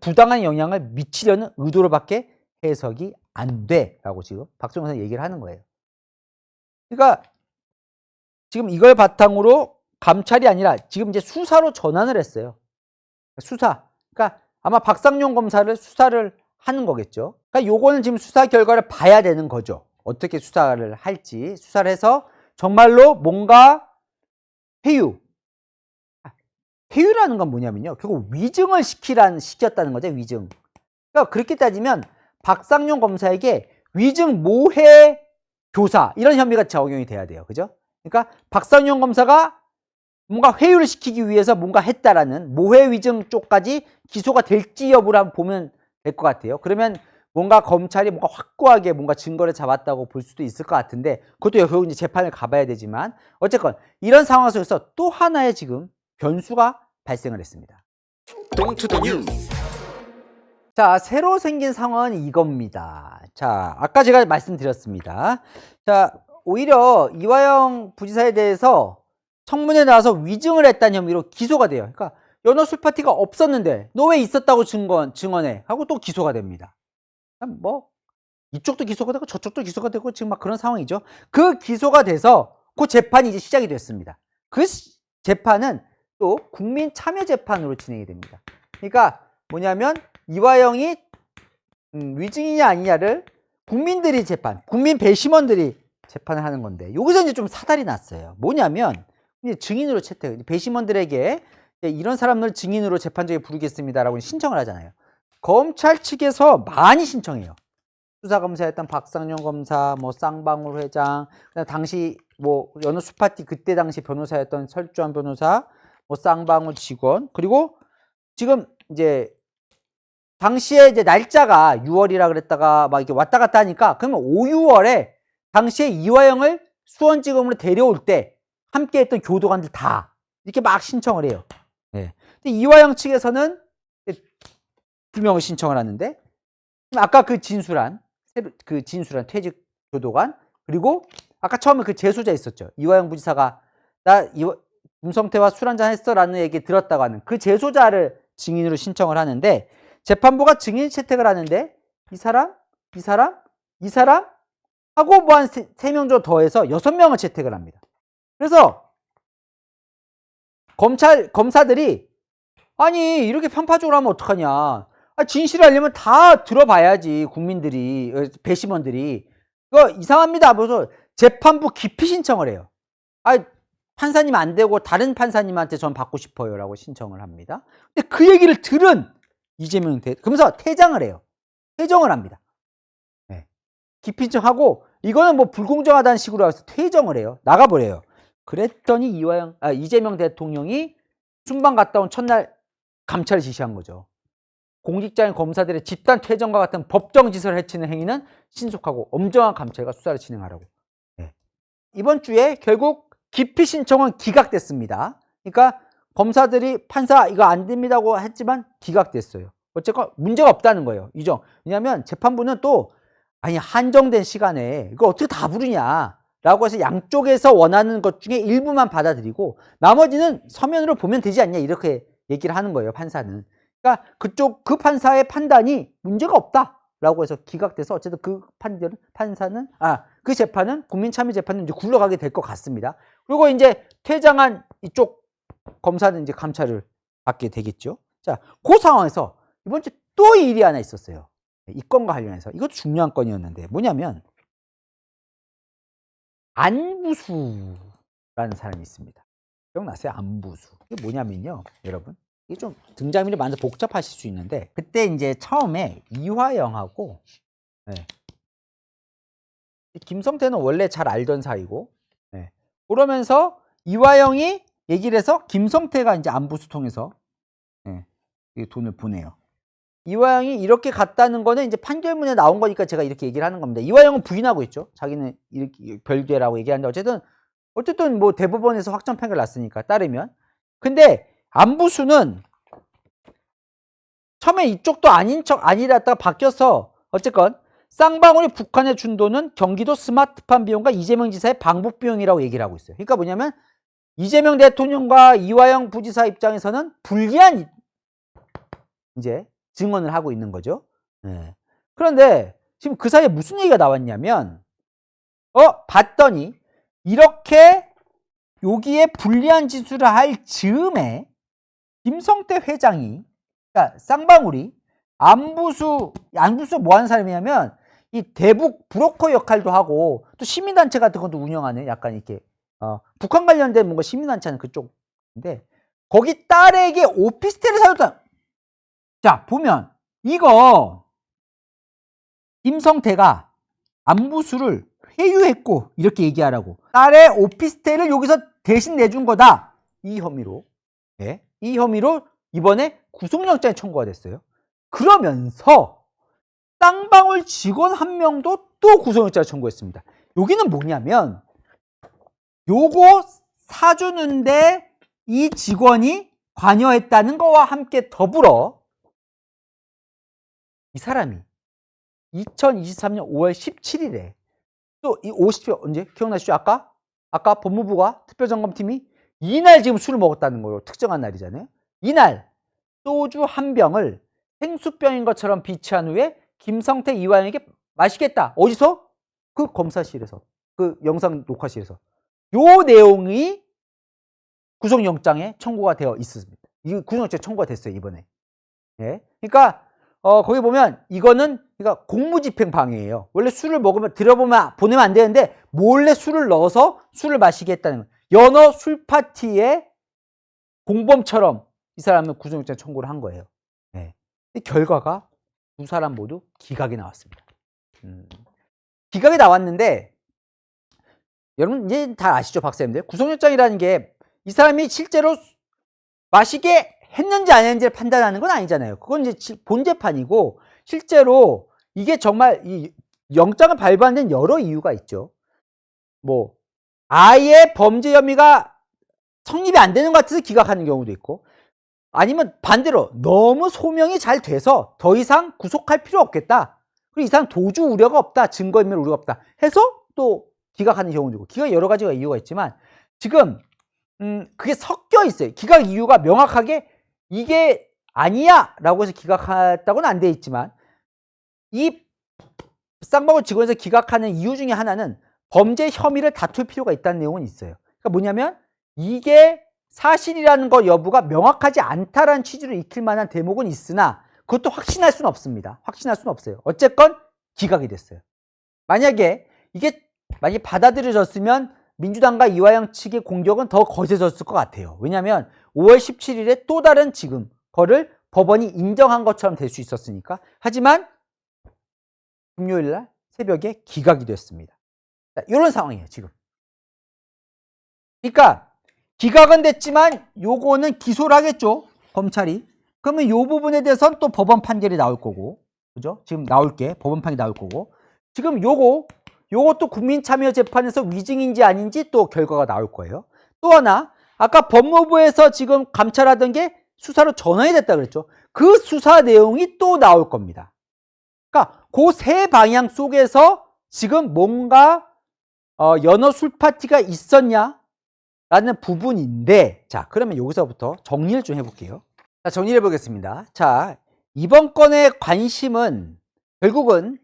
S1: 부당한 영향을 미치려는 의도로밖에 해석이 안 돼라고 지금 박상용 검사 얘기를 하는 거예요. 그러니까 지금 이걸 바탕으로 감찰이 아니라 지금 이제 수사로 전환을 했어요. 수사. 그러니까 아마 박상용 검사를 수사를 하는 거겠죠. 그러니까 요거는 지금 수사 결과를 봐야 되는 거죠. 어떻게 수사를 할지. 수사를 해서 정말로 뭔가 회유. 회유라는 건 뭐냐면요. 결국 위증을 시켰다는 거죠. 위증. 그러니까 그렇게 따지면 박상용 검사에게 위증 모해 교사 이런 혐의가 적용이 돼야 돼요. 그죠? 그러니까 박상용 검사가 뭔가 회유를 시키기 위해서 뭔가 했다라는 모해 위증 쪽까지 기소가 될지 여부를 한번 보면 될 것 같아요. 그러면 뭔가 검찰이 뭔가 확고하게 뭔가 증거를 잡았다고 볼 수도 있을 것 같은데 그것도 결국 이제 재판을 가봐야 되지만 어쨌건 이런 상황 속에서 또 하나의 지금 변수가 발생을 했습니다.
S2: 동투더 뉴스.
S1: 자, 새로 생긴 상황은 이겁니다. 자, 아까 제가 말씀드렸습니다. 자, 오히려 이화영 부지사에 대해서 청문회에 나와서 위증을 했다는 혐의로 기소가 돼요. 그러니까 연어 술 파티가 없었는데 너 왜 있었다고 증언해 하고 또 기소가 됩니다. 뭐 이쪽도 기소가 되고 저쪽도 기소가 되고 지금 막 그런 상황이죠. 그 기소가 돼서 그 재판이 이제 시작이 됐습니다. 그 재판은 또 국민참여재판으로 진행이 됩니다. 그러니까 뭐냐면 이화영이 위증이냐 아니냐를 국민들이 재판, 국민 배심원들이 재판을 하는 건데 여기서 이제 좀 사달이 났어요. 뭐냐면 이제 증인으로 채택, 배심원들에게 이런 사람을 증인으로 재판정에 부르겠습니다라고 신청을 하잖아요. 검찰 측에서 많이 신청해요. 수사검사였던 박상용 검사, 뭐 쌍방울 회장, 당시 뭐 연어 수파티 그때 당시 변호사였던 설주환 변호사, 뭐 쌍방울 직원, 그리고 지금 이제 당시에 이제 날짜가 6월이라 그랬다가 막 이렇게 왔다 갔다 하니까 그러면 5, 6월에 당시에 이화영을 수원지검으로 데려올 때 함께했던 교도관들 다 이렇게 막 신청을 해요. 네. 근데 이화영 측에서는 2명을 신청을 하는데 아까 그 진술한 퇴직 교도관 그리고 아까 처음에 그 재소자 있었죠. 이화영 부지사가 김성태와 술 한잔 했어라는 얘기 들었다고 하는 그 재소자를 증인으로 신청을 하는데 재판부가 증인 채택을 하는데 이 사람 하고 뭐 한 3명 정도 더해서 6명을 채택을 합니다. 그래서 검사들이 아니 이렇게 편파적으로 하면 어떡하냐. 진실을 알려면 다 들어봐야지 국민들이 배심원들이 이거 이상합니다. 그래서 재판부 기피 신청을 해요. 판사님 안 되고 다른 판사님한테 전 받고 싶어요 라고 신청을 합니다. 근데 그 얘기를 들은 이재명 그러면서 퇴장을 해요. 퇴정을 합니다. 네. 기피 신청하고 이거는 뭐 불공정하다는 식으로 해서 퇴정을 해요. 나가버려요. 그랬더니 이재명 대통령이 순방 갔다 온 첫날 감찰을 지시한 거죠. 공직자인 검사들의 집단 퇴정과 같은 법정 질서를 해치는 행위는 신속하고 엄정한 감찰과 수사를 진행하라고. 네. 이번 주에 결국 기피 신청은 기각됐습니다. 그러니까 검사들이 판사 이거 안 됩니다고 했지만 기각됐어요. 어쨌건 문제가 없다는 거예요. 이정. 왜냐하면 재판부는 또 한정된 시간에 이거 어떻게 다 부르냐라고 해서 양쪽에서 원하는 것 중에 일부만 받아들이고 나머지는 서면으로 보면 되지 않냐 이렇게 얘기를 하는 거예요. 판사는. 그러니까 그 판사의 판단이 문제가 없다라고 해서 기각돼서 어쨌든 그 재판은 국민참여재판은 이제 굴러가게 될 것 같습니다. 그리고 이제 퇴장한 이쪽 검사는 이제 감찰을 받게 되겠죠. 자, 그 상황에서 이번 주 또 일이 하나 있었어요. 이 건과 관련해서 이것도 중요한 건이었는데 뭐냐면 안부수라는 사람이 있습니다. 기억나세요? 안부수. 이게 뭐냐면요, 여러분. 이게 좀 등장인물이 많아서 복잡하실 수 있는데 그때 이제 처음에 이화영하고 김성태는 원래 잘 알던 사이고 그러면서 이화영이 얘기를 해서 김성태가 이제 안부수 통해서 돈을 보내요. 이화영이 이렇게 갔다는 거는 이제 판결문에 나온 거니까 제가 이렇게 얘기를 하는 겁니다. 이화영은 부인하고 있죠. 자기는 이렇게 별개라고 얘기하는데 어쨌든 뭐 대법원에서 확정 판결 났으니까 따르면. 근데 안부수는 처음에 이쪽도 아닌 척 아니랬다가 바뀌어서 어쨌건 쌍방울이 북한에 준 돈은 경기도 스마트팜 비용과 이재명 지사의 방북 비용이라고 얘기를 하고 있어요. 그러니까 뭐냐면 이재명 대통령과 이화영 부지사 입장에서는 불리한 이제 증언을 하고 있는 거죠. 그런데 지금 그 사이에 무슨 얘기가 나왔냐면 봤더니 이렇게 여기에 불리한 지수를 할 즈음에 김성태 회장이 그러니까 쌍방울이 안부수 뭐 하는 사람이냐면 이 대북 브로커 역할도 하고 또 시민단체 같은 것도 운영하는 약간 이렇게 북한 관련된 뭔가 시민단체 하는 그쪽인데 거기 딸에게 오피스텔을 사줬다. 자, 보면 이거 김성태가 안부수를 회유했고 이렇게 얘기하라고 딸의 오피스텔을 여기서 대신 내준 거다. 이 혐의로 이번에 구속영장이 청구가 됐어요. 그러면서 쌍방울 직원 한 명도 또 구속영장을 청구했습니다. 여기는 뭐냐면 요거 사주는데 이 직원이 관여했다는 거와 함께 더불어 이 사람이 2023년 5월 17일에 또 이 50일 언제 기억나시죠? 아까 법무부가 특별점검팀이 이날 지금 술을 먹었다는 걸로 특정한 날이잖아요. 이날 소주 한 병을 생수병인 것처럼 비치한 후에 김성태 이화영에게 마시겠다. 어디서? 그 검사실에서, 그 영상 녹화실에서. 요 내용이 구속영장에 청구가 되어 있습니다. 이 구속영장에 청구가 됐어요, 이번에. 그러니까 거기 보면 이거는 그러니까 공무집행 방해예요. 원래 술을 먹으면 보내면 안 되는데 몰래 술을 넣어서 술을 마시게 했다는 거예요. 연어 술 파티에 공범처럼 이 사람은 구속영장 청구를 한 거예요. 이 결과가 두 사람 모두 기각이 나왔습니다. 기각이 나왔는데 여러분 이제 다 아시죠, 박사님들? 구속영장이라는 게 이 사람이 실제로 마시게 했는지 안 했는지를 판단하는 건 아니잖아요. 그건 이제 본재판이고 실제로 이게 정말 이 영장을 발부하는 데는 여러 이유가 있죠. 뭐 아예 범죄 혐의가 성립이 안 되는 것 같아서 기각하는 경우도 있고 아니면 반대로 너무 소명이 잘 돼서 더 이상 구속할 필요 없겠다. 그리고 이 사람 도주 우려가 없다. 증거인멸 우려가 없다. 해서 또 기각하는 경우도 있고, 기각 여러 가지가 이유가 있지만, 지금, 그게 섞여 있어요. 기각 이유가 명확하게 이게 아니야! 라고 해서 기각했다고는 안 돼 있지만, 이 쌍방울 직원에서 기각하는 이유 중에 하나는 범죄 혐의를 다툴 필요가 있다는 내용은 있어요. 그러니까 뭐냐면, 이게 사실이라는 것 여부가 명확하지 않다라는 취지로 익힐 만한 대목은 있으나, 그것도 확신할 수는 없습니다. 확신할 수는 없어요. 어쨌건 기각이 됐어요. 만약에 받아들여졌으면 민주당과 이화영 측의 공격은 더 거세졌을 것 같아요. 왜냐하면 5월 17일에 또 다른 지금 거를 법원이 인정한 것처럼 될 수 있었으니까. 하지만 금요일 날 새벽에 기각이 됐습니다. 이런 상황이에요, 지금. 그러니까 기각은 됐지만 요거는 기소를 하겠죠, 검찰이. 그러면 이 부분에 대해서는 또 법원 판결이 나올 거고, 그죠? 지금 법원 판결이 나올 거고, 지금 요것도 국민참여재판에서 위증인지 아닌지 또 결과가 나올 거예요. 또 하나, 아까 법무부에서 지금 감찰하던 게 수사로 전환이 됐다 그랬죠. 그 수사 내용이 또 나올 겁니다. 그러니까 그 세 방향 속에서 지금 뭔가 연어 술 파티가 있었냐? 라는 부분인데, 자, 그러면 여기서부터 정리를 좀 해볼게요. 자, 정리해 보겠습니다. 자, 이번 건의 관심은 결국은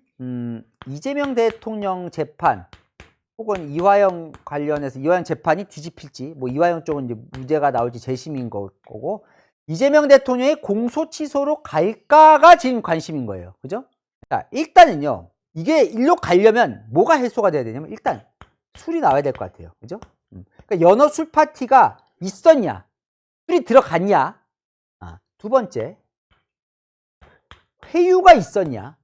S1: 이재명 대통령 재판 혹은 이화영 관련해서 이화영 재판이 뒤집힐지, 뭐 이화영 쪽은 이제 무죄가 나올지 재심인 거고, 이재명 대통령의 공소 취소로 갈까가 지금 관심인 거예요. 그죠? 자, 일단은요, 이게 일로 가려면 뭐가 해소가 돼야 되냐면, 일단 술이 나와야 될 것 같아요. 그죠? 그러니까 연어 술 파티가 있었냐, 술이 들어갔냐, 두 번째, 회유가 있었냐,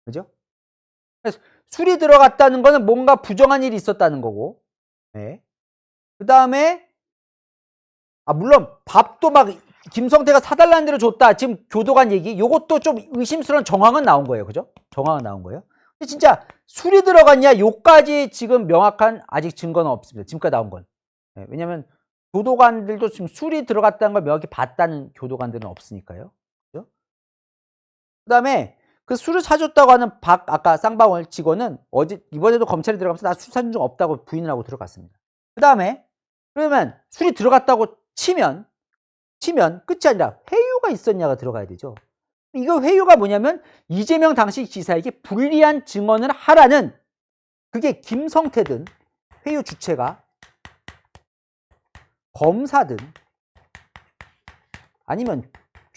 S1: 그죠? 술이 들어갔다는 거는 뭔가 부정한 일이 있었다는 거고, 네. 그 다음에, 물론 밥도 막 김성태가 사달라는 대로 줬다. 지금 교도관 얘기, 요것도 좀 의심스러운 정황은 나온 거예요. 그죠? 정황은 나온 거예요. 근데 진짜 술이 들어갔냐, 요까지 지금 명확한 아직 증거는 없습니다. 지금까지 나온 건. 네. 왜냐면 교도관들도 지금 술이 들어갔다는 걸 명확히 봤다는 교도관들은 없으니까요. 그죠? 그 다음에 그 술을 사줬다고 하는 아까 쌍방울 직원은 이번에도 검찰이 들어가면서 나 술 사준 적 없다고 부인을 하고 들어갔습니다. 그 다음에 그러면 술이 들어갔다고 치면 끝이 아니라 회유가 있었냐가 들어가야 되죠. 이거 회유가 뭐냐면 이재명 당시 지사에게 불리한 증언을 하라는, 그게 김성태든 회유 주체가 검사든 아니면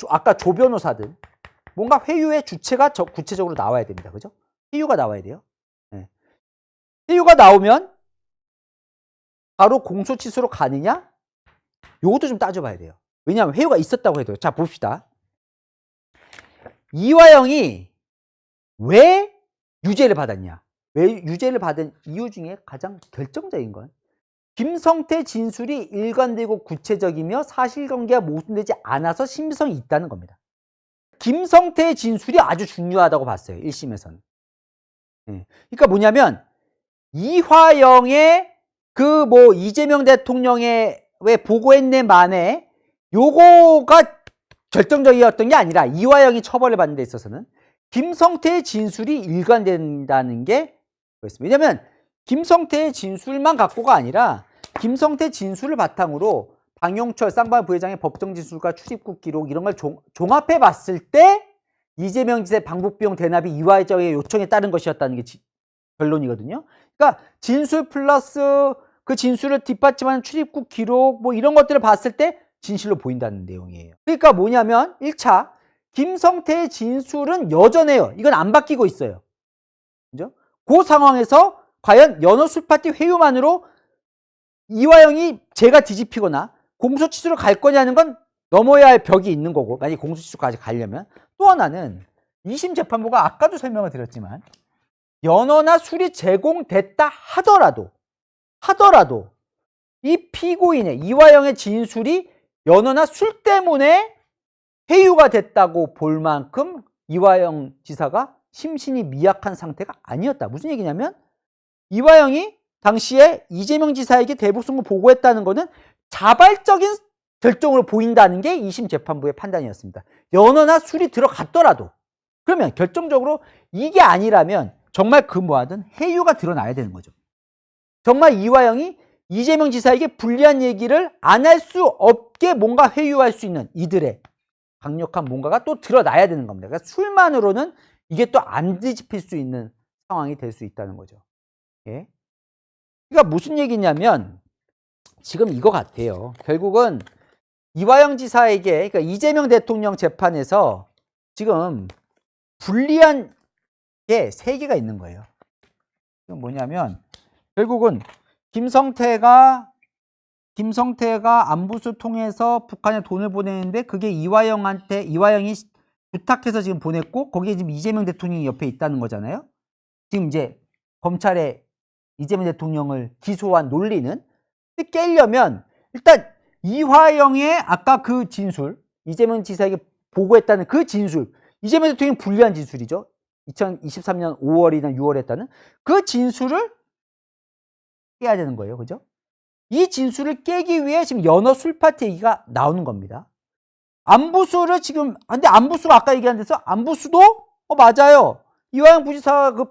S1: 아까 조 변호사든 뭔가 회유의 주체가 구체적으로 나와야 됩니다. 그죠? 회유가 나와야 돼요. 네. 회유가 나오면 바로 공소 취소로 가느냐? 요것도 좀 따져봐야 돼요. 왜냐하면 회유가 있었다고 해도요. 자, 봅시다. 이화영이 왜 유죄를 받았냐? 왜 유죄를 받은 이유 중에 가장 결정적인 건 김성태 진술이 일관되고 구체적이며 사실관계가 모순되지 않아서 신빙성이 있다는 겁니다. 김성태의 진술이 아주 중요하다고 봤어요. 1심에서는. 네. 그러니까 뭐냐면 이화영의 이재명 대통령의 왜 보고했네 만에 요거가 결정적이었던 게 아니라 이화영이 처벌을 받는 데 있어서는 김성태의 진술이 일관된다는 게 그렇습니다. 왜냐하면 김성태의 진술만 갖고가 아니라 김성태 진술을 바탕으로 방용철 쌍방울 부회장의 법정 진술과 출입국 기록 이런 걸 종합해 봤을 때 이재명 지사의 방북비용 대납이 이화영의 요청에 따른 것이었다는 게 결론이거든요. 그러니까 진술 플러스 그 진술을 뒷받침하는 출입국 기록 뭐 이런 것들을 봤을 때 진실로 보인다는 내용이에요. 그러니까 뭐냐면 1차 김성태의 진술은 여전해요. 이건 안 바뀌고 있어요. 그죠? 그 상황에서 과연 연어 술파티 회유만으로 이화영이 죄가 뒤집히거나 공소 취소로 갈 거냐는 건 넘어야 할 벽이 있는 거고, 만약에 공소 취소까지 가려면. 또 하나는 2심 재판부가 아까도 설명을 드렸지만 연어나 술이 제공됐다 하더라도 이 피고인의 이화영의 진술이 연어나 술 때문에 회유가 됐다고 볼 만큼 이화영 지사가 심신이 미약한 상태가 아니었다. 무슨 얘기냐면 이화영이 당시에 이재명 지사에게 대북 송금 보고했다는 거는 자발적인 결정으로 보인다는 게 2심 재판부의 판단이었습니다. 연어나 술이 들어갔더라도, 그러면 결정적으로 이게 아니라면 정말 그 뭐하든 해유가 드러나야 되는 거죠. 정말 이화영이 이재명 지사에게 불리한 얘기를 안 할 수 없게 뭔가 회유할 수 있는 이들의 강력한 뭔가가 또 드러나야 되는 겁니다. 그러니까 술만으로는 이게 또 안 뒤집힐 수 있는 상황이 될 수 있다는 거죠. 예? 그러니까 무슨 얘기냐면 지금 이거 같아요. 결국은 이화영 지사에게, 그러니까 이재명 대통령 재판에서 지금 불리한 게 3개가 있는 거예요. 이건 뭐냐면 결국은 김성태가 안부수 통해서 북한에 돈을 보내는데 그게 이화영이 부탁해서 지금 보냈고 거기에 지금 이재명 대통령이 옆에 있다는 거잖아요. 지금 이제 검찰에 이재명 대통령을 기소한 논리는 깨려면 일단 이화영의 아까 그 진술, 이재명 지사에게 보고했다는 그 진술, 이재명 대통령이 불리한 진술이죠. 2023년 5월이나 6월에 했다는 그 진술을 깨야 되는 거예요. 그죠? 이 진술을 깨기 위해 지금 연어 술파티 얘기가 나오는 겁니다. 안부수를 지금, 근데 안부수가 아까 얘기한 데서 안부수도 맞아요. 이화영 부지사가 그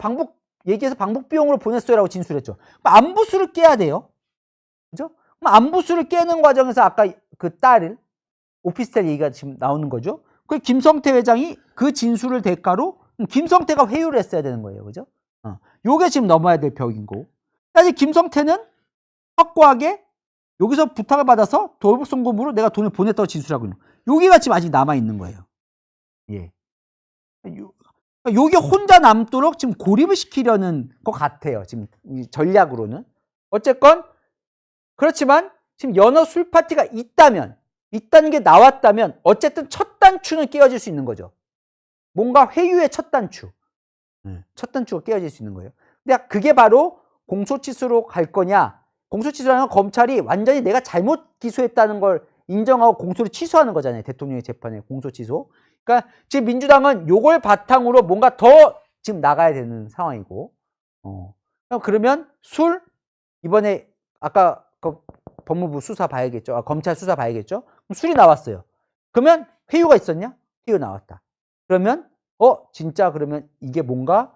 S1: 얘기해서 방북 비용으로 보냈어요라고 진술했죠. 안부수를 깨야 돼요. 그죠? 그럼 안부수를 깨는 과정에서 아까 그 딸, 오피스텔 얘기가 지금 나오는 거죠. 그 김성태 회장이 그 진술을 대가로 김성태가 회유를 했어야 되는 거예요. 그죠? 요게 지금 넘어야 될 벽인 거고. 사실 김성태는 확고하게 여기서 부탁을 받아서 도북송금으로 내가 돈을 보냈다고 진술하고 있는 여기가 지금 아직 남아있는 거예요. 예. 요게 혼자 남도록 지금 고립을 시키려는 것 같아요. 지금 전략으로는. 어쨌건 그렇지만 지금 연어 술 파티가 있다는 게 나왔다면 어쨌든 첫 단추는 깨어질 수 있는 거죠. 뭔가 회유의 첫 단추. 첫 단추가 깨어질 수 있는 거예요. 근데 그게 바로 공소취소로 갈 거냐. 공소취소라는 건 검찰이 완전히 내가 잘못 기소했다는 걸 인정하고 공소를 취소하는 거잖아요. 대통령의 재판에 공소취소. 그러니까 지금 민주당은 요걸 바탕으로 뭔가 더 지금 나가야 되는 상황이고. 그러면 이번에 아까 그 법무부 수사 봐야겠죠. 검찰 수사 봐야겠죠. 그럼 술이 나왔어요. 그러면 회유가 있었냐? 회유 나왔다. 그러면 진짜 그러면 이게 뭔가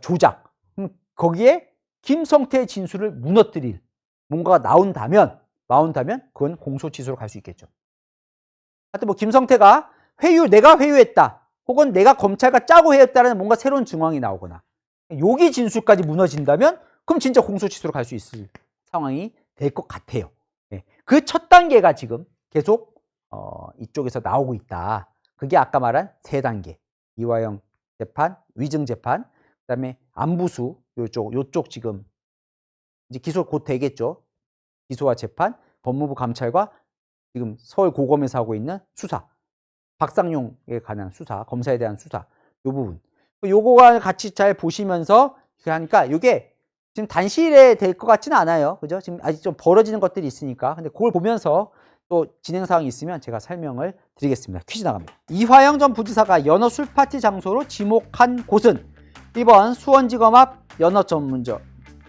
S1: 조작. 거기에 김성태의 진술을 무너뜨릴 뭔가가 나온다면 그건 공소취소로 갈 수 있겠죠. 하여튼 뭐 김성태가 내가 회유했다. 혹은 내가 검찰과 짜고 회유했다라는 뭔가 새로운 증황이 나오거나 여기 진술까지 무너진다면 그럼 진짜 공소취소로 갈 수 있을 상황이 될 것 같아요. 그 첫 단계가 지금 계속 이쪽에서 나오고 있다. 그게 아까 말한 3단계. 이화영 재판, 위증 재판, 그다음에 안부수 요쪽 지금 이제 기소 곧 되겠죠. 기소와 재판, 법무부 감찰과 지금 서울 고검에서 하고 있는 수사, 박상용에 관한 수사, 검사에 대한 수사, 요 부분. 요거가 같이 잘 보시면서 하니까 이게 지금 단시일에 될 것 같지는 않아요. 그죠? 지금 아직 좀 벌어지는 것들이 있으니까. 근데 그걸 보면서 또 진행 사항이 있으면 제가 설명을 드리겠습니다. 퀴즈 나갑니다. 이화영 전 부지사가 연어 술파티 장소로 지목한 곳은 1번 수원지검 앞 연어 전문점,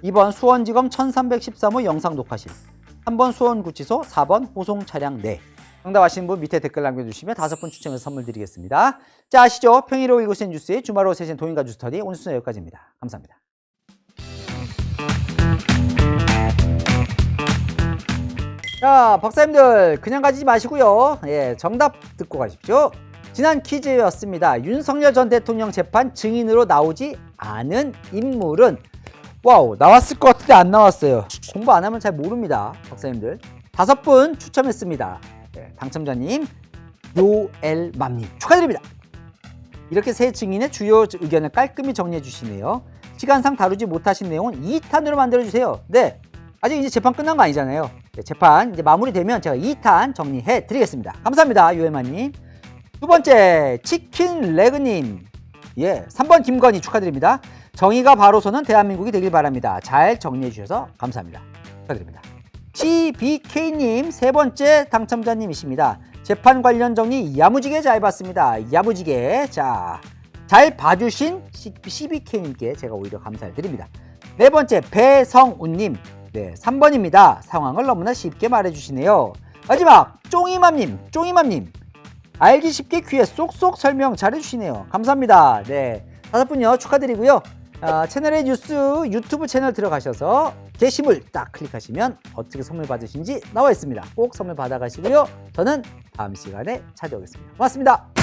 S1: 2번 수원지검 1313호 영상 녹화실, 3번 수원구치소, 4번 호송 차량 내. 정답 아시는 분 밑에 댓글 남겨주시면 5분 추첨해서 선물 드리겠습니다. 자, 아시죠? 평일 오후 이곳의 뉴스의 주말 오후 3시엔 동인가 뉴스터디. 오늘 순서 여기까지입니다. 감사합니다. 자, 박사님들 그냥 가지지 마시고요. 정답 듣고 가십시오. 지난 퀴즈였습니다. 윤석열 전 대통령 재판 증인으로 나오지 않은 인물은 나왔을 것 같은데 안 나왔어요. 공부 안 하면 잘 모릅니다. 박사님들 5분 추첨했습니다. 당첨자님 요엘맘님 축하드립니다. 이렇게 세 증인의 주요 의견을 깔끔히 정리해 주시네요. 시간상 다루지 못하신 내용은 2탄으로 만들어 주세요. 네, 아직 이제 재판 끝난 거 아니잖아요. 재판 이제 마무리되면 제가 2탄 정리해 드리겠습니다. 감사합니다. 요엘맘님. 두 번째 치킨 레그님, 3번 김건희 축하드립니다. 정의가 바로 서는 대한민국이 되길 바랍니다. 잘 정리해 주셔서 감사합니다. 축하드립니다. CBK님 3번째 당첨자님이십니다. 재판 관련 정리 야무지게 잘 봤습니다. 야무지게. 자, 잘 봐주신 CBK님께 제가 오히려 감사를 드립니다. 4번째 배성운님, 3번입니다. 상황을 너무나 쉽게 말해주시네요. 마지막 쫑이맘님 알기 쉽게 귀에 쏙쏙 설명 잘해주시네요. 감사합니다. 5분요 축하드리고요. 채널의 뉴스 유튜브 채널 들어가셔서 게시물 딱 클릭하시면 어떻게 선물 받으신지 나와 있습니다. 꼭 선물 받아가시고요. 저는 다음 시간에 찾아오겠습니다. 고맙습니다.